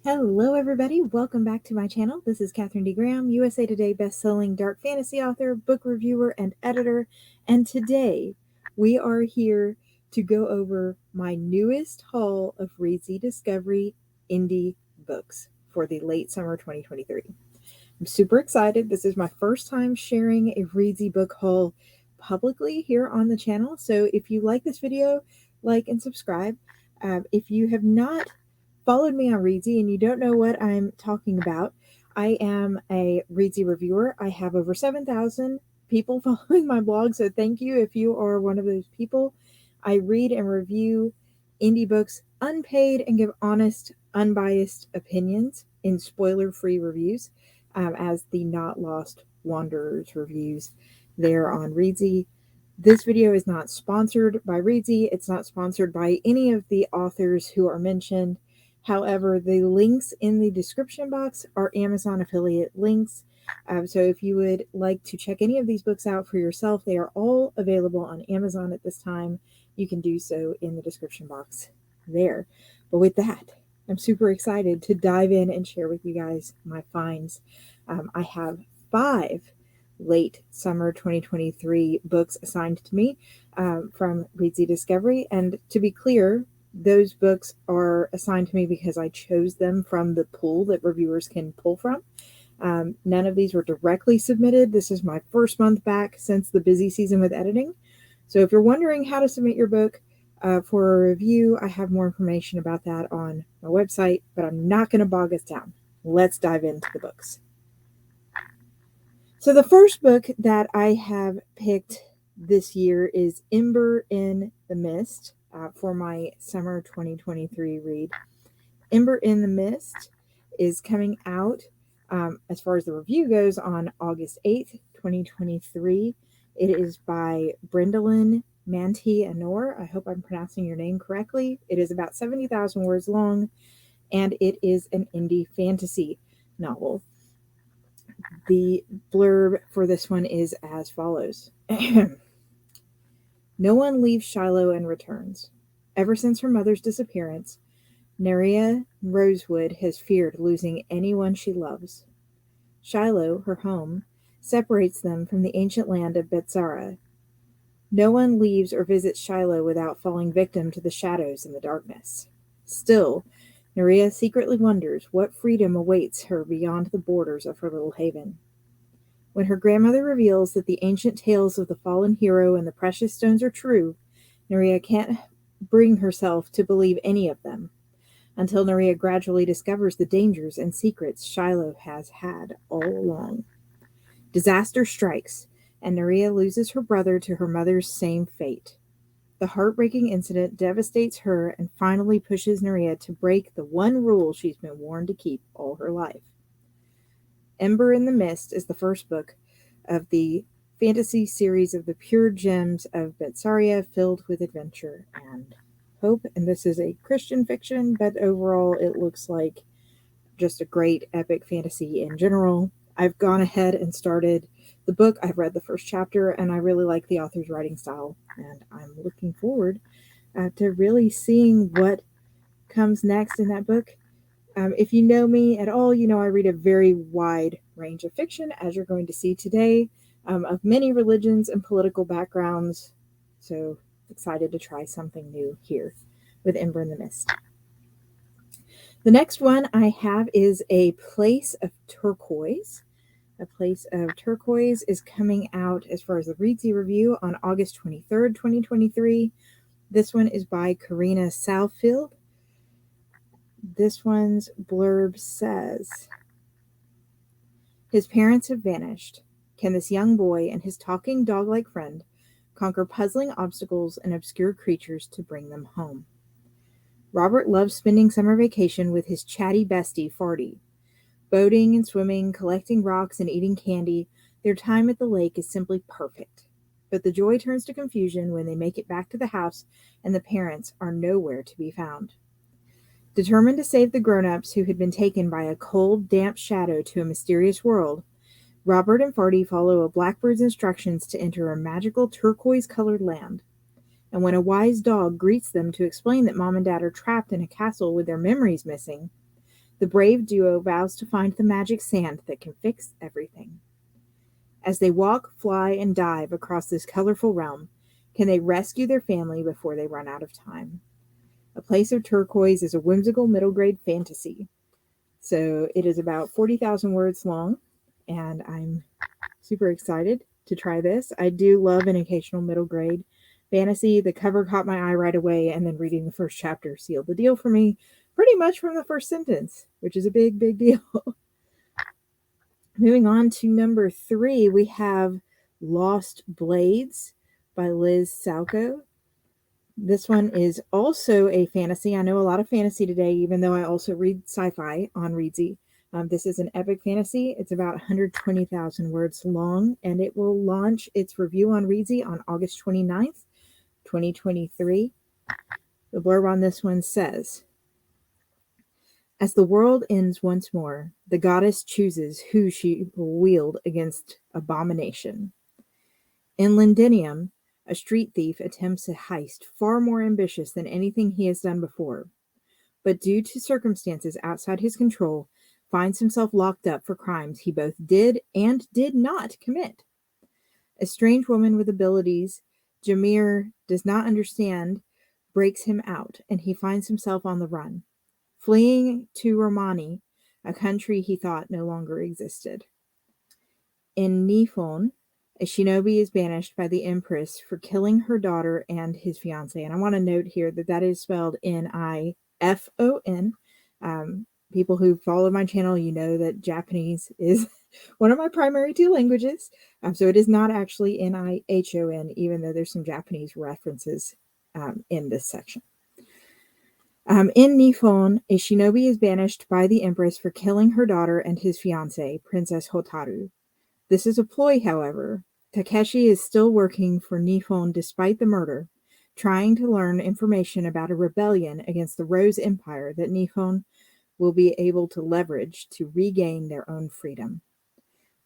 Hello, everybody. Welcome back to my channel. This is Katherine D. Graham, USA Today bestselling dark fantasy author, book reviewer, and editor. And today we are here to go over my newest haul of Reedsy Discovery indie books for the late summer 2023. I'm super excited. This is my first time sharing a Reedsy book haul publicly here on the channel. So if you like this video, like and subscribe. If you have not followed me on Reedsy and you don't know what I'm talking about, I am a Reedsy reviewer. I have over 7,000 people following my blog, so thank you if you are one of those people. I read and review indie books unpaid and give honest, unbiased opinions in spoiler-free reviews as the Not Lost Wanderers reviews there on Reedsy. This video is not sponsored by Reedsy. It's not sponsored by any of the authors who are mentioned. However, the links in the description box are Amazon affiliate links. So if you would like to check any of these books out for yourself, they are all available on Amazon at this time. You can do so in the description box there. But with that, I'm super excited to dive in and share with you guys my finds. I have 5 late summer 2023 books assigned to me from Reedsy Discovery. And to be clear, those books are assigned to me because I chose them from the pool that reviewers can pull from. None of these were directly submitted. This is my first month back since the busy season with editing. So if you're wondering how to submit your book for a review, I have more information about that on my website, but I'm not going to bog us down. Let's dive into the books. So the first book that I have picked this year is Ember in the Mist for my summer 2023 read. Ember in the Mist is coming out, as far as the review goes, on August 8th, 2023. It is by Brendylin Mantey-Annor. I hope I'm pronouncing your name correctly. It is about 70,000 words long, and it is an indie fantasy novel. The blurb for this one is as follows. No one leaves Shiloh and returns. Ever since her mother's disappearance, Nerea Rosewood has feared losing anyone she loves. Shiloh, her home, separates them from the ancient land of Betsara. No one leaves or visits Shiloh without falling victim to the shadows and the darkness. Still, Nerea secretly wonders what freedom awaits her beyond the borders of her little haven. When her grandmother reveals that the ancient tales of the fallen hero and the precious stones are true, Nerea can't bring herself to believe any of them, until Nerea gradually discovers the dangers and secrets Shiloh has had all along. Disaster strikes, and Nerea loses her brother to her mother's same fate. The heartbreaking incident devastates her and finally pushes Nerea to break the one rule she's been warned to keep all her life. Ember in the Mist is the first book of the fantasy series of the pure gems of Betsaria, filled with adventure and hope. And this is a Christian fiction, but overall it looks like just a great epic fantasy in general. I've gone ahead and started the book. I've read the first chapter, and I really like the author's writing style, and I'm looking forward to really seeing what comes next in that book. If you know me at all, you know I read a very wide range of fiction, as you're going to see today, of many religions and political backgrounds. So excited to try something new here with Ember in the Mist. The next one I have is A Place of Turquoise. A Place of Turquoise is coming out, as far as the Reedsy review, on August 23rd, 2023. This one is by Karina Southfield. This one's blurb says, his parents have vanished. Can this young boy and his talking dog-like friend conquer puzzling obstacles and obscure creatures to bring them home? Robert loves spending summer vacation with his chatty bestie, Farty. Boating and swimming, collecting rocks, and eating candy, their time at the lake is simply perfect. But the joy turns to confusion when they make it back to the house and the parents are nowhere to be found. Determined to save the grown-ups who had been taken by a cold, damp shadow to a mysterious world, Robert and Farty follow a blackbird's instructions to enter a magical turquoise-colored land. And when a wise dog greets them to explain that Mom and Dad are trapped in a castle with their memories missing, The brave duo vows to find the magic sand that can fix everything. As they walk, fly, and dive across this colorful realm, can they rescue their family before they run out of time? A Place of Turquoise is a whimsical middle grade fantasy. So it is about 40,000 words long, and I'm super excited to try this. I do love an occasional middle grade fantasy. The cover caught my eye right away, and then reading the first chapter sealed the deal for me pretty much from the first sentence, which is a big, big deal. Moving on to number 3, we have Lost Blades by Liz Salco. This one is also a fantasy. I know a lot of fantasy today, even though I also read sci-fi on Reedsy. This is an epic fantasy. It's about 120,000 words long, and it will launch its review on Reedsy on August 29th, 2023. The blurb on this one says, as the world ends once more, the goddess chooses who she will wield against abomination. In Lindenium, a street thief attempts a heist far more ambitious than anything he has done before, but due to circumstances outside his control, finds himself locked up for crimes he both did and did not commit. A strange woman with abilities Jameer does not understand breaks him out, and he finds himself on the run, fleeing to Romani, a country he thought no longer existed. In Nifon, a shinobi is banished by the Empress for killing her daughter and his fiancé. And I want to note here that that is spelled Nifon. People who follow my channel, you know that Japanese is one of my primary 2 languages. So it is not actually Nihon, even though there's some Japanese references in this section. In Nifon, a shinobi is banished by the Empress for killing her daughter and his fiancé, Princess Hotaru. This is a ploy, however. Takeshi is still working for Nifon despite the murder, trying to learn information about a rebellion against the Rose Empire that Nifon will be able to leverage to regain their own freedom.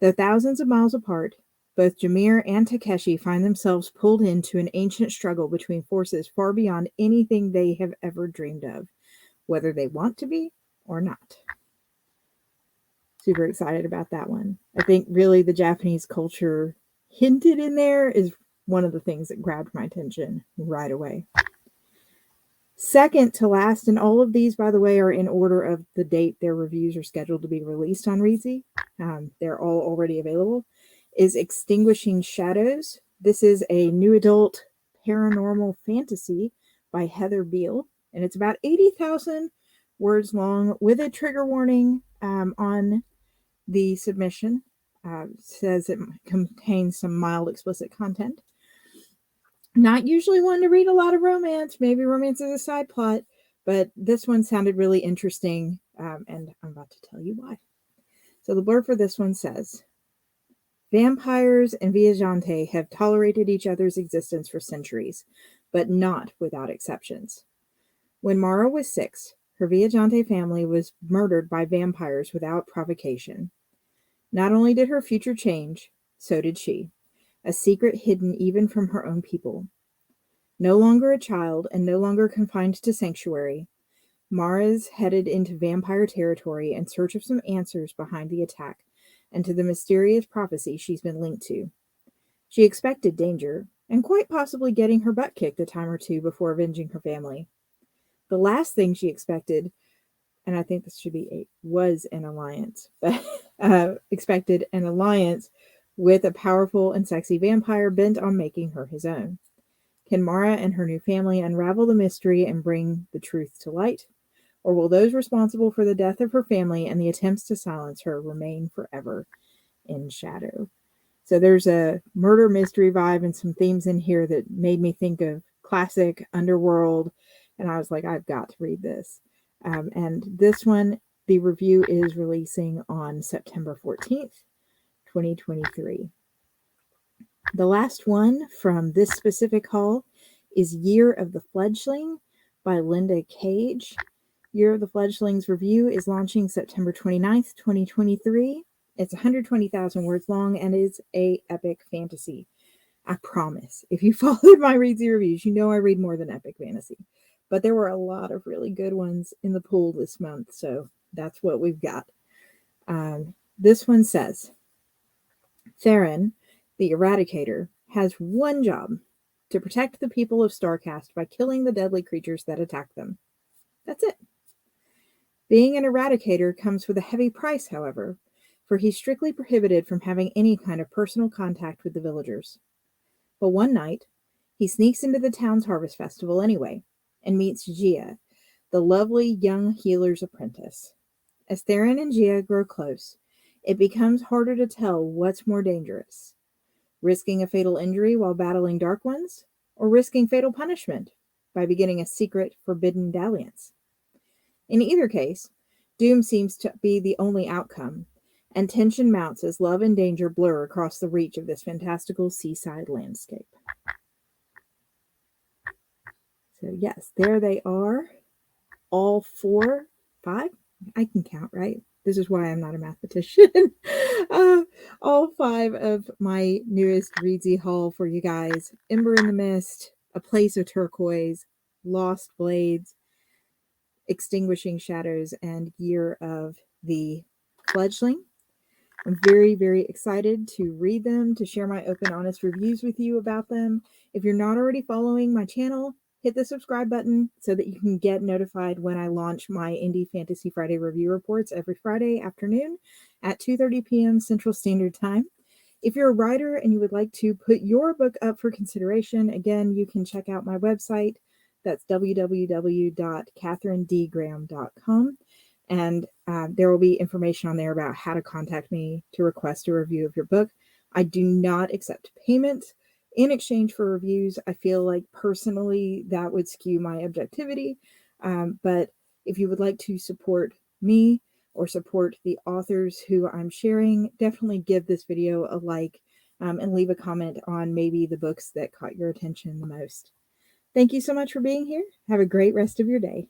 Though thousands of miles apart, both Jameer and Takeshi find themselves pulled into an ancient struggle between forces far beyond anything they have ever dreamed of, whether they want to be or not. Super excited about that one. I think really the Japanese culture hinted in there is one of the things that grabbed my attention right away. Second to last, and all of these, by the way, are in order of the date their reviews are scheduled to be released on Reedsy. They're all already available, is Extinguishing Shadows. This is a new adult paranormal fantasy by Heather Beale, and it's about 80,000 words long with a trigger warning on the submission. Says it contains some mild explicit content. Not usually one to read a lot of romance. Maybe romance is a side plot, but this one sounded really interesting, and I'm about to tell you why. So the blurb for this one says, vampires and viajantes have tolerated each other's existence for centuries, but not without exceptions. When Mara was 6, her viajante family was murdered by vampires without provocation. Not only did her future change, so did she, a secret hidden even from her own people. No longer a child and no longer confined to sanctuary, Mara's headed into vampire territory in search of some answers behind the attack and to the mysterious prophecy she's been linked to. She expected danger, and quite possibly getting her butt kicked a time or two before avenging her family. The last thing she expected, and I think this should be was an alliance, but expected an alliance with a powerful and sexy vampire bent on making her his own. Can Mara and her new family unravel the mystery and bring the truth to light? Or will those responsible for the death of her family and the attempts to silence her remain forever in shadow? So there's a murder mystery vibe and some themes in here that made me think of classic Underworld, and I was like, I've got to read this. And this one, the review is releasing on September 14th, 2023. The last one from this specific haul is Year of the Fledgling by Linda Cage. Year of the Fledgling's review is launching September 29th, 2023. It's 120,000 words long and is a epic fantasy. I promise. If you followed my Reedsy reviews, you know I read more than epic fantasy. But there were a lot of really good ones in the pool this month, so That's what we've got. This one says, Theron, the Eradicator, has one job: to protect the people of Starcast by killing the deadly creatures that attack them. That's it. Being an Eradicator comes with a heavy price, however, for he's strictly prohibited from having any kind of personal contact with the villagers. But one night, he sneaks into the town's harvest festival anyway, and meets Gia, the lovely young healer's apprentice. As Theron and Gia grow close, it becomes harder to tell what's more dangerous: risking a fatal injury while battling Dark Ones, or risking fatal punishment by beginning a secret, forbidden dalliance. In either case, doom seems to be the only outcome, and tension mounts as love and danger blur across the reach of this fantastical seaside landscape. So yes, there they are. All 4, 5? I can count, right? This is why I'm not a mathematician. All 5 of my newest Reedsy haul for you guys. Ember in the Mist, A Place of Turquoise, Lost Blades, Extinguishing Shadows, and Year of the Fledgling. I'm very, very excited to read them, to share my open, honest reviews with you about them. If you're not already following my channel, hit the subscribe button so that you can get notified when I launch my Indie Fantasy Friday review reports every Friday afternoon at 2:30 p.m. Central Standard Time. If you're a writer and you would like to put your book up for consideration, again, you can check out my website. That's www.katherinedgraham.com. And there will be information on there about how to contact me to request a review of your book. I do not accept payment in exchange for reviews. I feel like personally that would skew my objectivity. But if you would like to support me or support the authors who I'm sharing, definitely give this video a like and leave a comment on maybe the books that caught your attention the most. Thank you so much for being here. Have a great rest of your day.